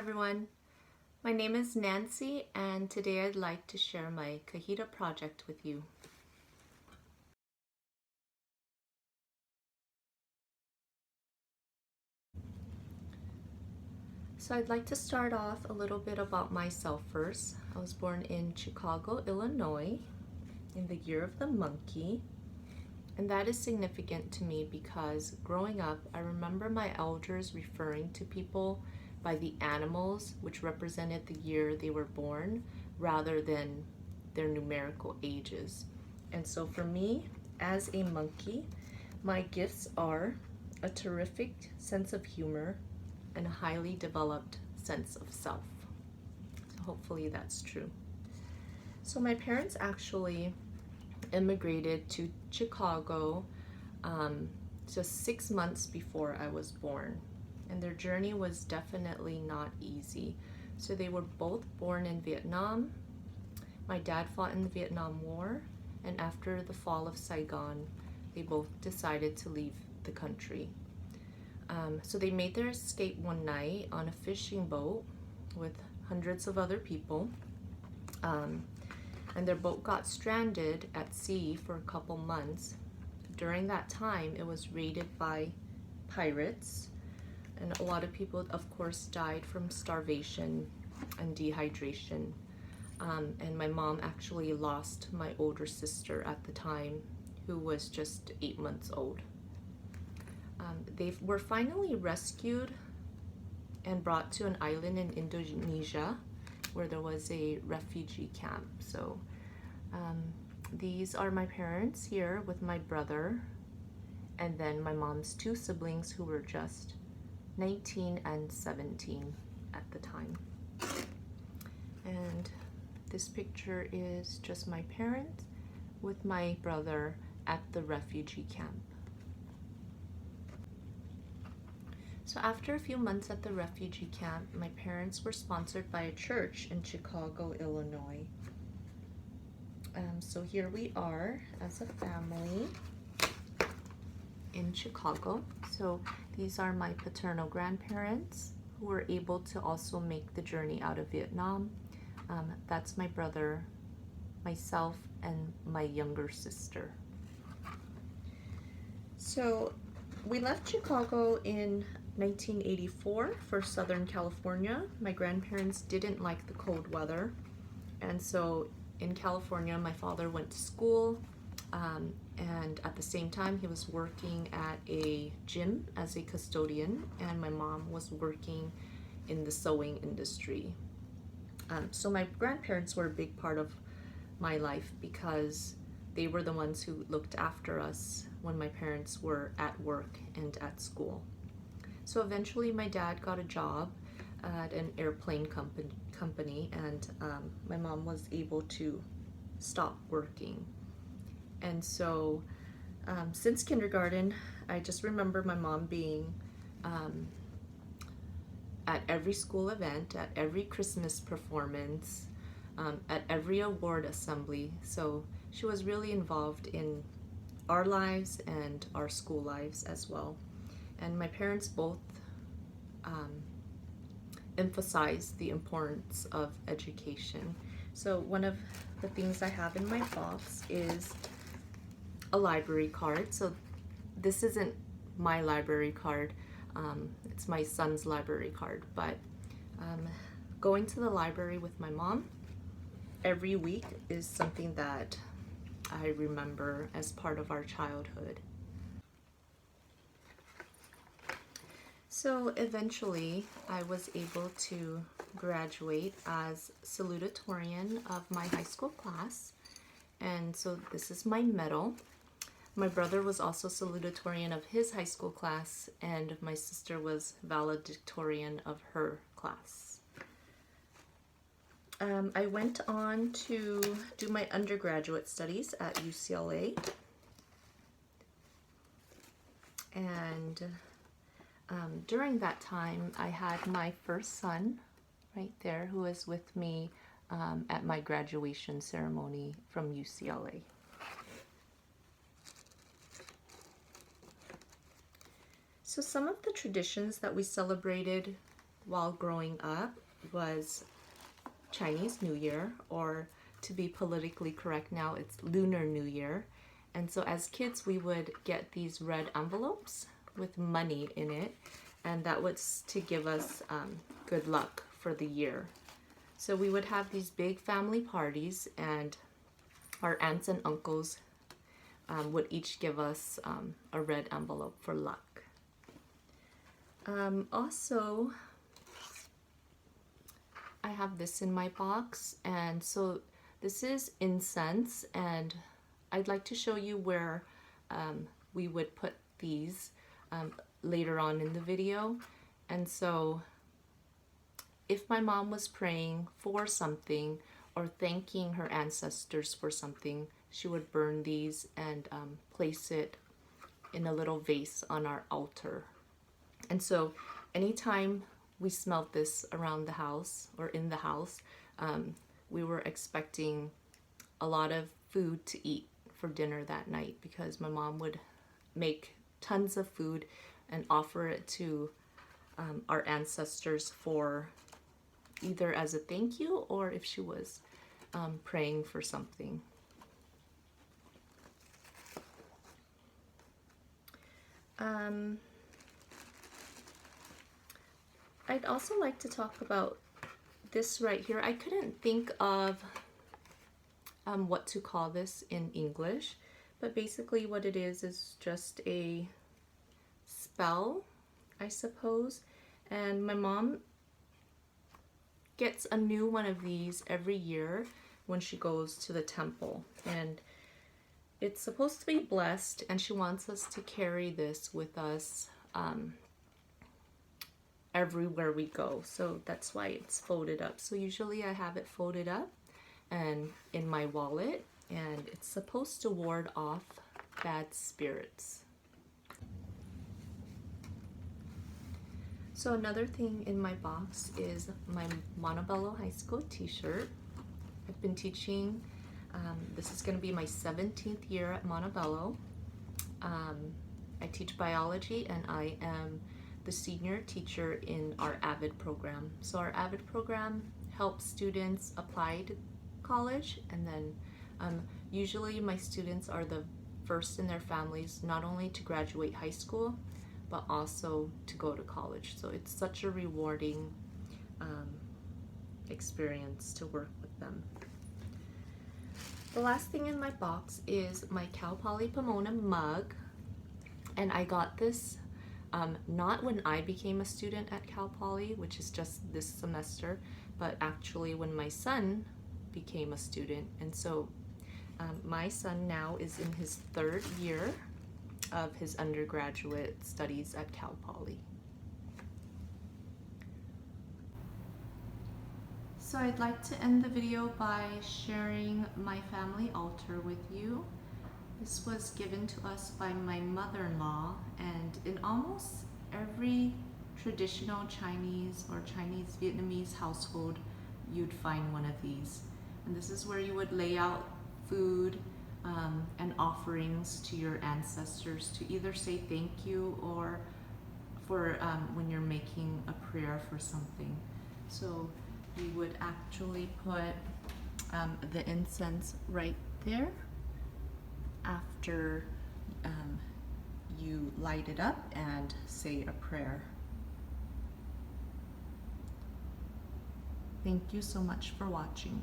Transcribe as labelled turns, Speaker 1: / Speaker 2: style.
Speaker 1: everyone. My name is Nancy and today I'd like to share my Cajita project with you. So I'd like to start off a little bit about myself first. I was born in Chicago, Illinois in the year of the monkey. And that is significant to me because growing up, I remember my elders referring to people by the animals, which represented the year they were born, rather than their numerical ages. And so for me, as a monkey, my gifts are a terrific sense of humor and a highly developed sense of self. So hopefully that's true. So my parents actually immigrated to Chicago just 6 months before I was born, and their journey was definitely not easy. So they were both born in Vietnam. My dad fought in the Vietnam War, and after the fall of Saigon, they both decided to leave the country. So they made their escape one night on a fishing boat with hundreds of other people. And their boat got stranded at sea for a couple months. During that time, it was raided by pirates, and a lot of people, of course, died from starvation and dehydration. And my mom actually lost my older sister at the time, who was just 8 months old. They were finally rescued and brought to an island in Indonesia where there was a refugee camp. So these are my parents here with my brother, and then my mom's two siblings who were just 19 and 17 at the time. And this picture is just my parents with my brother at the refugee camp. So after a few months at the refugee camp, my parents were sponsored by a church in Chicago, Illinois. So here we are as a family in Chicago. So these are my paternal grandparents who were able to also make the journey out of Vietnam. That's my brother, myself, and my younger sister. So we left Chicago in 1984 for Southern California. My grandparents didn't like the cold weather, and so in California my father went to school, and at the same time he was working at a gym as a custodian, and my mom was working in the sewing industry. So my grandparents were a big part of my life because they were the ones who looked after us when my parents were at work and at school. So eventually my dad got a job at an airplane company, and my mom was able to stop working. And so since kindergarten, I just remember my mom being at every school event, at every Christmas performance, at every award assembly. So she was really involved in our lives and our school lives as well. And my parents both emphasized the importance of education. So one of the things I have in my box is a library card. So this isn't my library card, it's my son's library card, but going to the library with my mom every week is something that I remember as part of our childhood. So eventually I was able to graduate as salutatorian of my high school class, and so this is my medal. My brother was also salutatorian of his high school class, and my sister was valedictorian of her class. I went on to do my undergraduate studies at UCLA, and during that time I had my first son right there who was with me at my graduation ceremony from UCLA. So some of the traditions that we celebrated while growing up was Chinese New Year, or to be politically correct now, it's Lunar New Year. And so as kids, we would get these red envelopes with money in it, and that was to give us good luck for the year. So we would have these big family parties, and our aunts and uncles would each give us a red envelope for luck. Also, I have this in my box, and so this is incense, and I'd like to show you where we would put these later on in the video. And so if my mom was praying for something or thanking her ancestors for something, she would burn these and place it in a little vase on our altar. And so anytime we smelled this around the house or in the house, we were expecting a lot of food to eat for dinner that night, because my mom would make tons of food and offer it to our ancestors for either as a thank you or if she was praying for something. I'd also like to talk about this right here. I couldn't think of what to call this in English, but basically what it is just a spell, I suppose. And my mom gets a new one of these every year when she goes to the temple, and it's supposed to be blessed, and she wants us to carry this with us everywhere we go. So that's why it's folded up. So usually I have it folded up and in my wallet, and it's supposed to ward off bad spirits. So another thing in my box is my Montebello High School t-shirt. I've been teaching, this is going to be my 17th year at Montebello. I teach biology, and I am the senior teacher in our AVID program. So our AVID program helps students apply to college, and then usually my students are the first in their families not only to graduate high school but also to go to college. So it's such a rewarding experience to work with them. The last thing in my box is my Cal Poly Pomona mug, and I got this not when I became a student at Cal Poly, which is just this semester, but actually when my son became a student. And so my son now is in his 3rd year of his undergraduate studies at Cal Poly. So I'd like to end the video by sharing my family altar with you. This was given to us by my mother-in-law, and in almost every traditional Chinese or Chinese Vietnamese household, you'd find one of these. And this is where you would lay out food and offerings to your ancestors to either say thank you or for when you're making a prayer for something. So you would actually put the incense right there after you light it up and say a prayer. Thank you so much for watching.